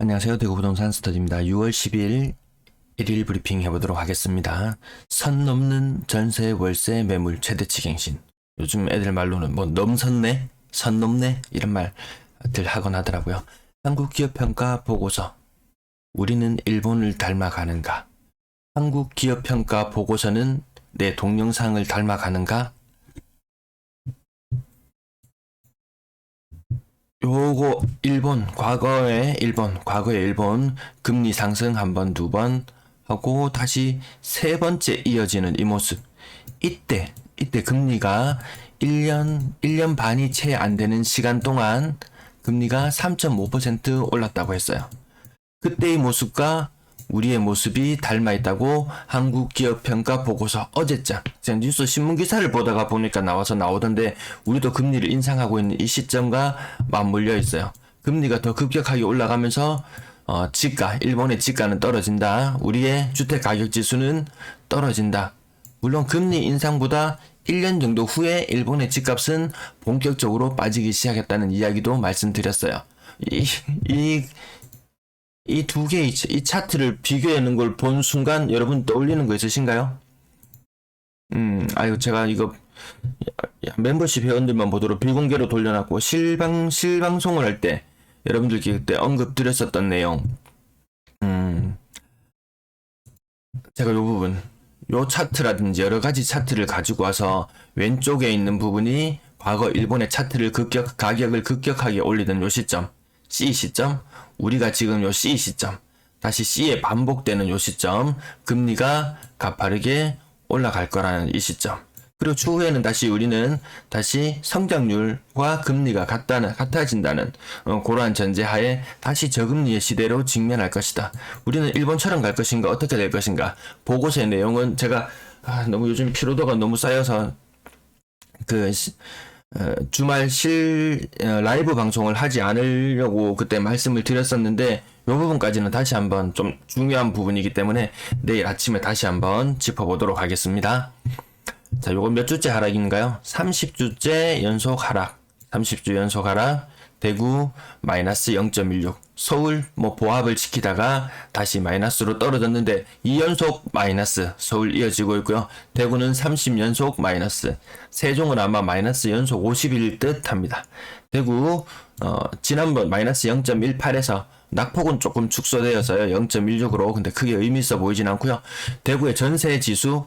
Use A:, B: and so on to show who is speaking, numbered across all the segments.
A: 안녕하세요. 대구 부동산 스터디입니다. 6월 10일 일일 브리핑 해보도록 하겠습니다. 선 넘는 전세 월세 매물 최대치 갱신. 요즘 애들 말로는 뭐 넘섰네? 선 넘네? 이런 말들 하곤 하더라고요. 한국기업평가 보고서. 우리는 일본을 닮아가는가? 한국기업평가 보고서는 내 동영상을 닮아가는가? 요거 과거의 일본 금리 상승 한 번, 두 번 하고 다시 세 번째 이어지는 이 모습. 이때 금리가 1년 반이 채 안 되는 시간 동안 금리가 3.5% 올랐다고 했어요. 그때의 모습과 우리의 모습이 닮아 있다고 한국기업평가 보고서 어제자 제가 뉴스 신문 기사를 보다가 보니까 나오던데 우리도 금리를 인상하고 있는 이 시점과 맞물려 있어요. 금리가 더 급격하게 올라가면서 일본의 지가는 떨어진다. 우리의 주택 가격 지수는 떨어진다. 물론 금리 인상보다 1년 정도 후에 일본의 집값은 본격적으로 빠지기 시작했다는 이야기도 말씀드렸어요. 이 두 개의 이 차트를 비교하는 걸 본 순간 여러분 떠올리는 거 있으신가요? 아유, 제가 이거 멤버십 회원들만 보도록 비공개로 돌려놨고 실방송을 할 때 여러분들께 그때 언급 드렸었던 내용. 제가 요 부분, 요 차트라든지 여러 가지 차트를 가지고 와서 왼쪽에 있는 부분이 과거 일본의 차트를 가격을 급격하게 올리던 요 시점, C 시점, 우리가 지금 요 C 시점, 다시 C에 반복되는 요 시점, 금리가 가파르게 올라갈 거라는 이 시점. 그리고 추후에는 다시 우리는 다시 성장률과 금리가 같아진다는 그러한 전제하에 다시 저금리의 시대로 직면할 것이다. 우리는 일본처럼 갈 것인가 어떻게 될 것인가. 보고서의 내용은 제가 너무 요즘 피로도가 너무 쌓여서 주말 라이브 방송을 하지 않으려고 그때 말씀을 드렸었는데 이 부분까지는 다시 한번 좀 중요한 부분이기 때문에 내일 아침에 다시 한번 짚어보도록 하겠습니다. 자, 요건 몇 주째 하락인가요? 30주째 연속 하락. 30주 연속 하락. 대구 마이너스 0.16. 서울 보합을 지키다가 다시 마이너스로 떨어졌는데 2연속 마이너스 서울 이어지고 있고요. 대구는 30연속 마이너스. 세종은 아마 마이너스 연속 50일 듯 합니다. 대구 지난번 마이너스 0.18에서 낙폭은 조금 축소되어서요. 0.16으로 근데 크게 의미 있어 보이진 않고요. 대구의 전세 지수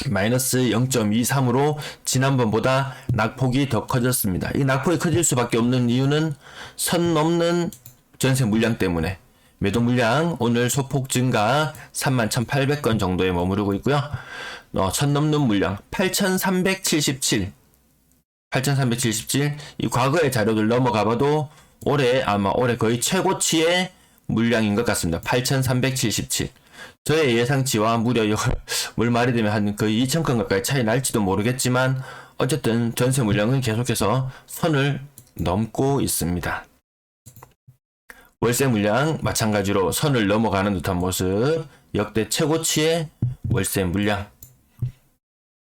A: 마이너스 0.23으로 지난번보다 낙폭이 더 커졌습니다. 이 낙폭이 커질 수밖에 없는 이유는 선 넘는 전세 물량 때문에. 매도 물량 오늘 소폭 증가 31,800건 정도에 머무르고 있고요. 선 넘는 물량 8,377 이 과거의 자료들 넘어가봐도 올해 거의 최고치의 물량인 것 같습니다. 8,377. 저의 예상치와 무려 월 말이 되면 한 거의 2,000건 가까이 차이 날지도 모르겠지만 어쨌든 전세 물량은 계속해서 선을 넘고 있습니다. 월세 물량 마찬가지로 선을 넘어가는 듯한 모습. 역대 최고치의 월세 물량.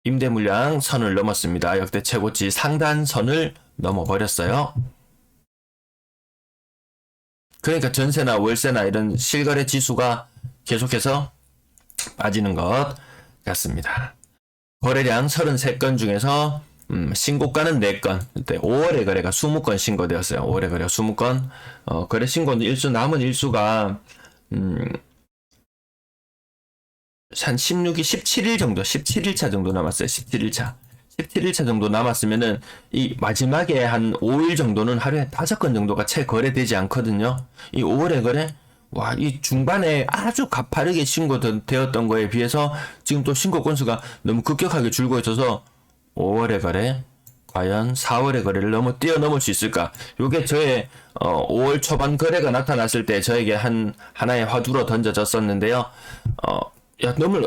A: 임대 물량 선을 넘었습니다. 역대 최고치 상단선을 넘어버렸어요. 그러니까 전세나 월세나 이런 실거래 지수가 계속해서 빠지는 것 같습니다. 거래량 33건 중에서 신고가는 4건. 그때 5월에 거래가 20건 신고되었어요. 5월에 거래가 20건. 거래 신고는 남은 일수가 한 17일 정도, 17일차 정도 남았어요. 17일차 정도 남았으면은 이 마지막에 한 5일 정도는 하루에 5건 정도가 채 거래되지 않거든요. 이 5월에 거래 이 중반에 아주 가파르게 신고되었던 거에 비해서 지금 또 신고 건수가 너무 급격하게 줄고 있어서 5월의 거래, 과연 4월의 거래를 뛰어넘을 수 있을까? 요게 저의 5월 초반 거래가 나타났을 때 저에게 하나의 화두로 던져졌었는데요.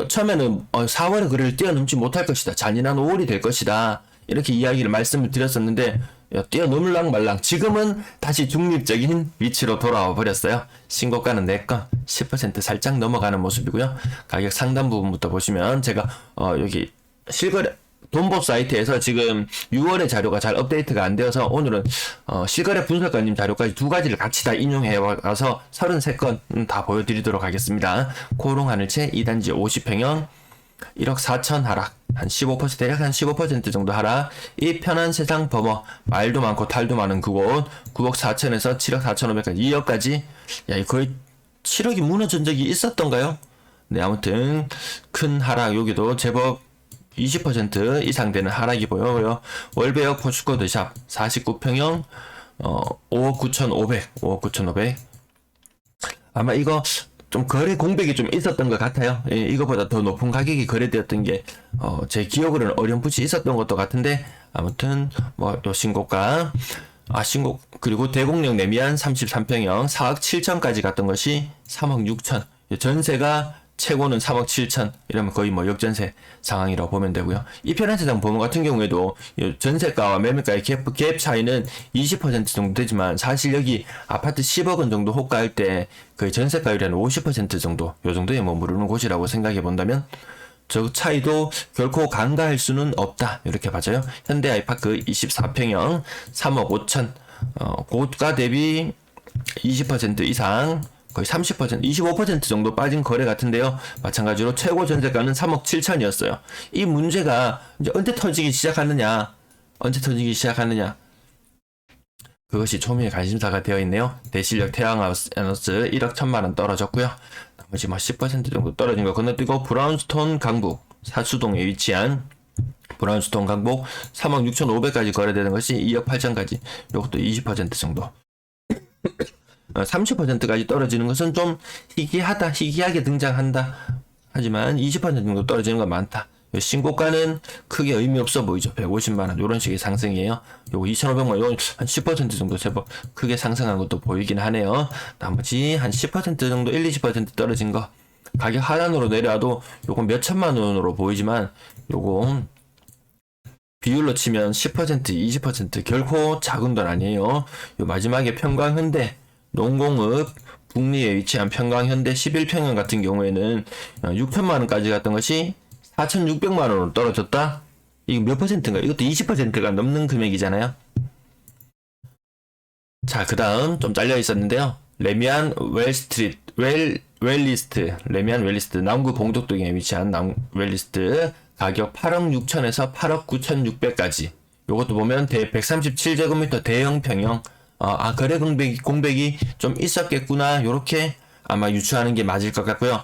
A: 처음에는 4월의 거래를 뛰어넘지 못할 것이다. 잔인한 5월이 될 것이다. 이렇게 말씀을 드렸었는데 뛰어넘을랑 말랑 지금은 다시 중립적인 위치로 돌아와 버렸어요. 신고가는 4건 10% 살짝 넘어가는 모습이고요. 가격 상단 부분부터 보시면 제가 여기 돈보 사이트에서 지금 6월의 자료가 잘 업데이트가 안 되어서 오늘은 실거래 분석가님 자료까지 두 가지를 같이 다 인용해 와서 33건 다 보여드리도록 하겠습니다. 코롱 하늘채 2단지 50평형 1억 4천 하락, 한 15%, 대략 한 15% 정도 하락. 이 편한 세상 범어, 말도 많고 탈도 많은 그곳, 9억 4천에서 7억 4천 5백까지, 2억까지, 야, 거의 7억이 무너진 적이 있었던가요? 네, 아무튼, 큰 하락, 여기도 제법 20% 이상 되는 하락이 보여요. 월배역 포슈코드샵, 49평형, 5억 9천5백, 5억 9천5백. 아마 이거, 좀 거래 공백이 좀 있었던 것 같아요. 예, 이거보다 더 높은 가격이 거래되었던 게, 제 기억으로는 어렴풋이 있었던 것도 같은데, 아무튼, 요 신고가, 그리고 대곡역 내미안 33평형 4억 7천까지 갔던 것이 3억 6천. 전세가 최고는 3억 7천. 이러면 거의 역전세 상황이라고 보면 되고요. 이 편한 세상 범어 같은 경우에도 전세가와 매매가의 갭 차이는 20% 정도 되지만 사실 여기 아파트 10억 원 정도 호가할 때 거의 전세가율이 한 50% 정도, 요 정도에 머무르는 곳이라고 생각해 본다면 저 차이도 결코 간과할 수는 없다. 이렇게 봐져요. 현대 아이파크 24평형 3억 5천. 고가 대비 20% 이상 거의 30%, 25% 정도 빠진 거래 같은데요. 마찬가지로 최고 전세가는 3억 7천이었어요. 이 문제가 이제 언제 터지기 시작하느냐? 그것이 초미의 관심사가 되어 있네요. 대실력 태양하우스 1억 1천만 원 떨어졌고요. 나머지 10% 정도 떨어진 거 건너뛰고 브라운스톤 강북 사수동에 위치한 브라운스톤 강북 3억 6천5백까지 거래되는 것이 2억 8천까지. 이것도 20% 정도. 30%까지 떨어지는 것은 좀 희귀하게 등장한다. 하지만 20% 정도 떨어지는 건 많다. 신고가는 크게 의미 없어 보이죠. 150만원, 요런 식의 상승이에요. 요거 2,500만원, 요건 한 10% 정도 제법 크게 상승한 것도 보이긴 하네요. 나머지 한 10% 정도, 20% 떨어진 거. 가격 하단으로 내려와도 요건 몇 천만 원으로 보이지만, 요거 비율로 치면 10%, 20% 결코 작은 돈 아니에요. 요 마지막에 평광현대, 농공읍 북리에 위치한 평강현대 11평형 같은 경우에는 6천만원까지 갔던 것이 4,600만원으로 떨어졌다? 이거 몇 퍼센트인가? 이것도 20%가 넘는 금액이잖아요. 자, 그 다음 좀 잘려 있었는데요. 레미안 웰리스트 남구 봉독동에 위치한 웰리스트 가격 8억 6천에서 8억 9,600까지. 요것도 보면 137제곱미터 대형 평형. 거래 공백이 좀 있었겠구나. 요렇게 아마 유추하는 게 맞을 것 같고요.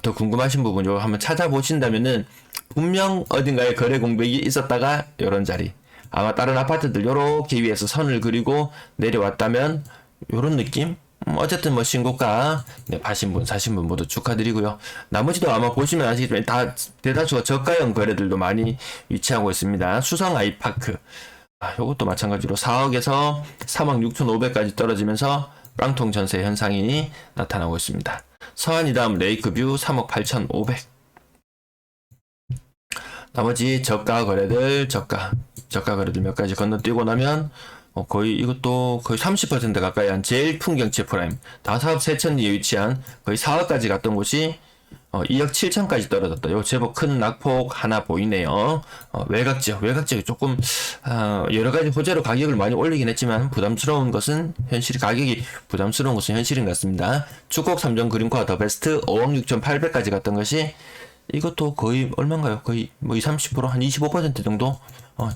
A: 더 궁금하신 부분 요거 한번 찾아보신다면은 분명 어딘가에 거래 공백이 있었다가 요런 자리. 아마 다른 아파트들 요렇게 위에서 선을 그리고 내려왔다면 요런 느낌? 어쨌든 신고가 파신 분, 사신 분 모두 축하드리고요. 나머지도 아마 보시면 아시겠지만 다 대다수가 저가형 거래들도 많이 위치하고 있습니다. 수성 아이파크. 요것도 마찬가지로 4억에서 3억 6천5백까지 떨어지면서 깡통 전세 현상이 나타나고 있습니다. 서안이 다음 레이크뷰 3억 8천5백. 나머지 저가 거래들 몇 가지 건너뛰고 나면 이것도 거의 30% 가까이 한 제일 풍경채 프라임 다사업 세천리에 위치한 거의 4억까지 갔던 곳이 2억 7천까지 떨어졌다. 요 제법 큰 낙폭 하나 보이네요. 외곽지역이 조금 여러 가지 호재로 가격을 많이 올리긴 했지만 가격이 부담스러운 것은 현실인 것 같습니다. 축곡 3점 그린코아 더 베스트 5억 6,800까지 갔던 것이 이것도 거의 얼마인가요? 거의 20, 30%, 한 25% 정도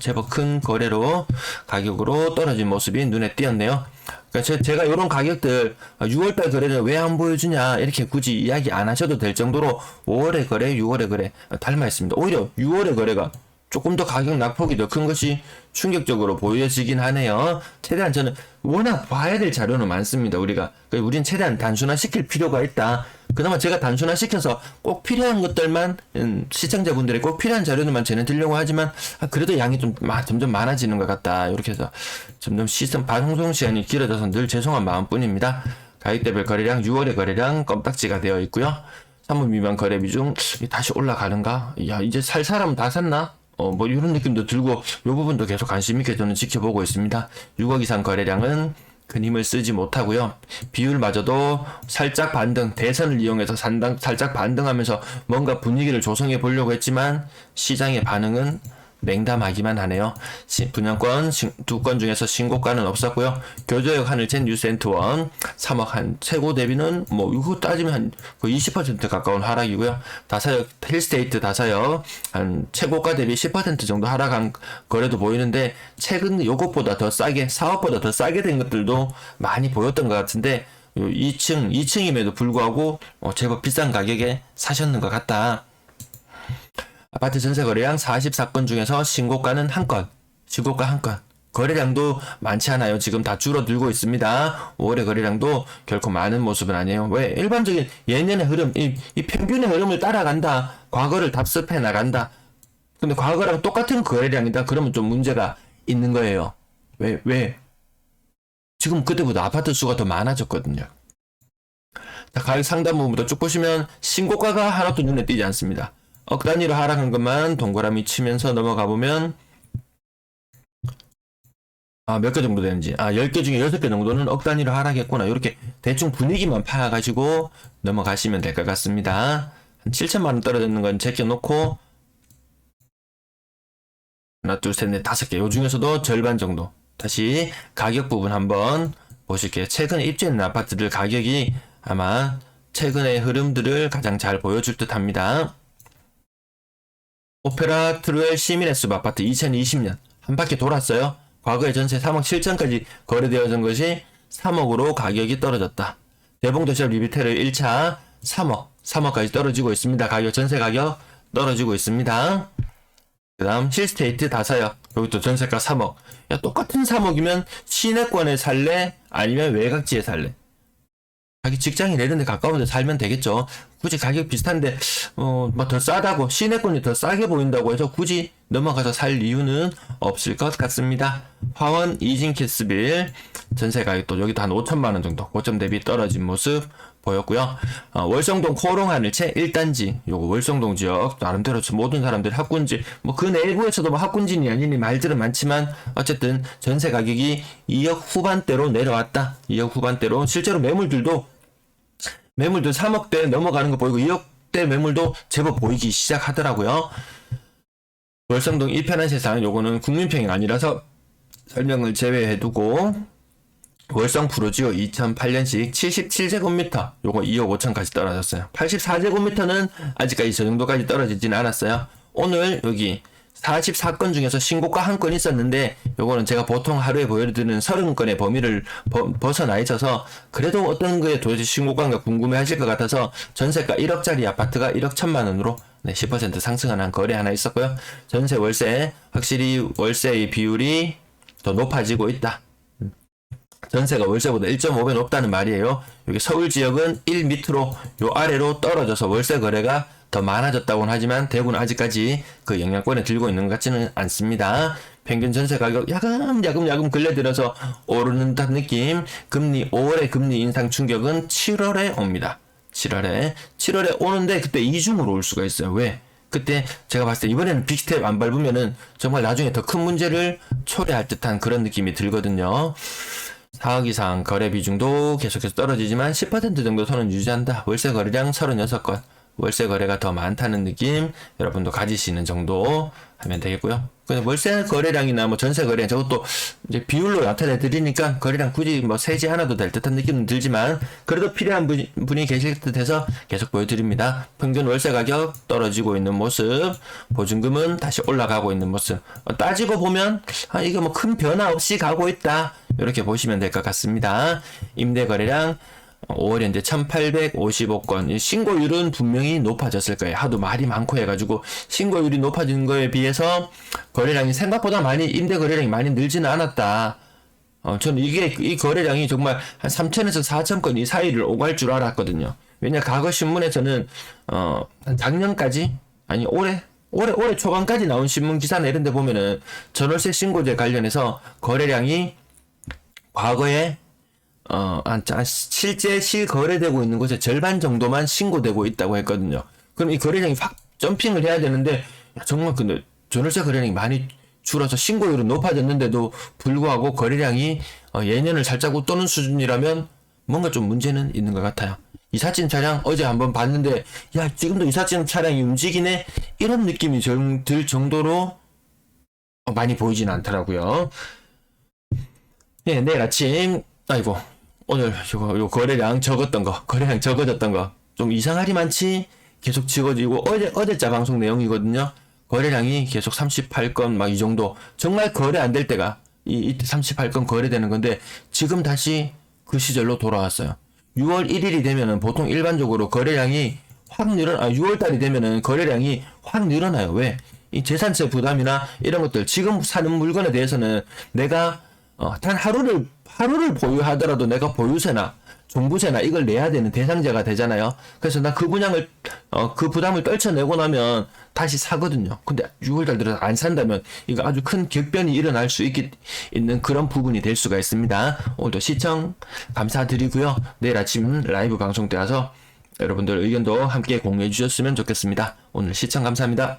A: 제법 큰 거래로 가격으로 떨어진 모습이 눈에 띄었네요. 그러니까 제가 이런 가격들 6월달 거래를 왜 안 보여주냐 이렇게 굳이 이야기 안 하셔도 될 정도로 5월의 거래, 6월의 거래 닮아 있습니다. 오히려 6월의 거래가 조금 더 가격 낙폭이 더 큰 것이 충격적으로 보여지긴 하네요. 최대한 저는 워낙 봐야 될 자료는 많습니다. 우리는 최대한 단순화시킬 필요가 있다. 그나마 제가 단순화시켜서 꼭 필요한 것들만 시청자분들이 꼭 필요한 자료들만 전해드리려고 하지만 그래도 양이 좀 점점 많아지는 것 같다. 이렇게 해서 점점 방송 시간이 길어져서 늘 죄송한 마음뿐입니다. 가격대별 거래량 6월의 거래량 껌딱지가 되어 있고요. 3분 미만 거래 비중 다시 올라가는가? 야, 이제 살 사람 다 샀나? 이런 느낌도 들고, 요 부분도 계속 관심있게 저는 지켜보고 있습니다. 6억 이상 거래량은 큰 힘을 쓰지 못하고요. 비율마저도 살짝 반등, 대선을 이용해서 살짝 반등하면서 뭔가 분위기를 조성해 보려고 했지만, 시장의 반응은 냉담하기만 하네요. 분양권 2건 중에서 신고가는 없었고요. 교조역 하늘젠 뉴센트원 3억 한 최고 대비는 뭐 이거 따지면 한 거의 20% 가까운 하락이고요. 다사역 힐스테이트 다사역 한 최고가 대비 10% 정도 하락한 거래도 보이는데 최근 요것보다 더 싸게 사업보다 더 싸게 된 것들도 많이 보였던 것 같은데 2층임에도 불구하고 제법 비싼 가격에 사셨는 것 같다. 아파트 전세 거래량 44건 중에서 신고가는 1건, 신고가 1건. 거래량도 많지 않아요. 지금 다 줄어들고 있습니다. 5월의 거래량도 결코 많은 모습은 아니에요. 왜? 일반적인 예년의 흐름, 이 평균의 흐름을 따라간다. 과거를 답습해 나간다. 근데 과거랑 똑같은 거래량이다. 그러면 좀 문제가 있는 거예요. 왜? 지금 그때보다 아파트 수가 더 많아졌거든요. 가격 상단 부분부터 쭉 보시면 신고가가 하나도 눈에 띄지 않습니다. 억 단위로 하락한 것만 동그라미 치면서 넘어가 보면 몇 개 정도 되는지 10개 중에 6개 정도는 억 단위로 하락했구나. 이렇게 대충 분위기만 파가지고 넘어가시면 될 것 같습니다. 한 7천만 원 떨어졌는 건 제껴놓고 하나 둘 셋 넷 5개 요 중에서도 절반 정도 다시 가격 부분 한번 보실게요. 최근에 입주했는 아파트들 가격이 아마 최근의 흐름들을 가장 잘 보여줄 듯 합니다. 오페라 트루엘 시민의 숲 아파트 2020년 한 바퀴 돌았어요. 과거에 전세 3억 7천까지 거래되어진 것이 3억으로 가격이 떨어졌다. 대봉도시업 리비테르 1차 3억까지 떨어지고 있습니다. 전세 가격 떨어지고 있습니다. 그 다음 힐스테이트 다사역 여기도 전세가 3억. 야, 똑같은 3억이면 시내권에 살래? 아니면 외곽지에 살래? 자기 직장이 이런 데 가까운 데 살면 되겠죠. 굳이 가격 비슷한데 뭐 더 싸다고 시내권이 더 싸게 보인다고 해서 굳이 넘어가서 살 이유는 없을 것 같습니다. 화원 이진캐스빌 전세 가격도 여기도 한 5천만 원 정도 고점 대비 떨어진 모습 보였고요. 월성동 코롱하늘채 1단지 요거 월성동 지역 나름대로 모든 사람들이 합군지 뭐 그 내부에서도 뭐 합군진이 아니니 말들은 많지만 어쨌든 전세 가격이 2억 후반대로 내려왔다. 2억 후반대로 실제로 매물들도 3억대 넘어가는 거 보이고 2억대 매물도 제법 보이기 시작하더라고요. 월성동 1편한 세상 요거는 국민평이 아니라서 설명을 제외해두고 월성 프로지오 2008년식 77제곱미터 요거 2억 5천까지 떨어졌어요. 84제곱미터는 아직까지 저 정도까지 떨어지진 않았어요. 오늘 여기 44건 중에서 신고가 한 건 있었는데 요거는 제가 보통 하루에 보여드리는 30건의 범위를 벗어나 있어서 그래도 어떤 거에 도대체 신고가인가 궁금해 하실 것 같아서 전세가 1억짜리 아파트가 1억 1천만 원으로 10% 상승한 거래 하나 있었고요. 전세 월세 확실히 월세의 비율이 더 높아지고 있다. 전세가 월세보다 1.5배 높다는 말이에요. 여기 서울 지역은 1 밑으로 요 아래로 떨어져서 월세 거래가 더 많아졌다고는 하지만 대구는 아직까지 그 영향권에 들고 있는 것 같지는 않습니다. 평균 전세 가격 야금 걸려들어서 오르는 듯한 느낌. 5월의 금리 인상 충격은 7월에 옵니다. 7월에 오는데 그때 이중으로 올 수가 있어요. 왜? 그때 제가 봤을 때 이번에는 빅스텝 안 밟으면은 정말 나중에 더 큰 문제를 초래할 듯한 그런 느낌이 들거든요. 4억 이상 거래 비중도 계속해서 떨어지지만 10% 정도 선은 유지한다. 월세 거래량 36건. 월세 거래가 더 많다는 느낌 여러분도 가지시는 정도 하면 되겠고요. 근데 월세 거래량이나 뭐 전세 거래량 저것도 이제 비율로 나타내 드리니까 거래량 굳이 뭐 세지 않아도 될 듯한 느낌은 들지만 그래도 필요한 분이 계실 듯해서 계속 보여드립니다. 평균 월세 가격 떨어지고 있는 모습, 보증금은 다시 올라가고 있는 모습. 따지고 보면 이게 뭐 큰 변화 없이 가고 있다. 이렇게 보시면 될 것 같습니다. 임대 거래량 5월 현재 1855건. 신고율은 분명히 높아졌을 거예요. 하도 말이 많고 해가지고 신고율이 높아진 거에 비해서 거래량이 생각보다 임대 거래량이 많이 늘지는 않았다. 저는 이 거래량이 정말 한 3천에서 4천 건 이 사이를 오갈 줄 알았거든요. 왜냐 과거 신문에서는 한 작년까지 아니 올해 초반까지 나온 신문 기사나 이런 데 보면은 전월세 신고제 관련해서 거래량이 과거에 실제 실거래되고 있는 곳의 절반 정도만 신고되고 있다고 했거든요. 그럼 이 거래량이 확 점핑을 해야 되는데 정말 근데 전월세 거래량이 많이 줄어서 신고율은 높아졌는데도 불구하고 거래량이 예년을 살짝 웃도는 수준이라면 뭔가 좀 문제는 있는 것 같아요. 이삿짐 차량 어제 한번 봤는데 야 지금도 이삿짐 차량이 움직이네 이런 느낌이 들 정도로 많이 보이진 않더라고요. 예, 내일 아침, 아이고, 오늘 요 거래량 적었던 거, 거래량 적어졌던 거, 좀 이상하리 많지? 계속 지워지고, 어제자 방송 내용이거든요. 거래량이 계속 38건 막 이 정도. 정말 거래 안 될 때가, 이때 38건 거래되는 건데, 지금 다시 그 시절로 돌아왔어요. 6월 1일이 되면은 보통 일반적으로 거래량이 확 6월 달이 되면은 거래량이 확 늘어나요. 왜? 이 재산세 부담이나 이런 것들, 지금 사는 물건에 대해서는 내가 단 하루를 보유하더라도 내가 보유세나 종부세나 이걸 내야 되는 대상자가 되잖아요. 그래서 나 그 분양을 그 부담을 떨쳐내고 나면 다시 사거든요. 근데 6월달 들어서 안 산다면 이거 아주 큰 격변이 일어날 수 있는 그런 부분이 될 수가 있습니다. 오늘도 시청 감사드리고요. 내일 아침 라이브 방송 때 와서 여러분들 의견도 함께 공유해 주셨으면 좋겠습니다. 오늘 시청 감사합니다.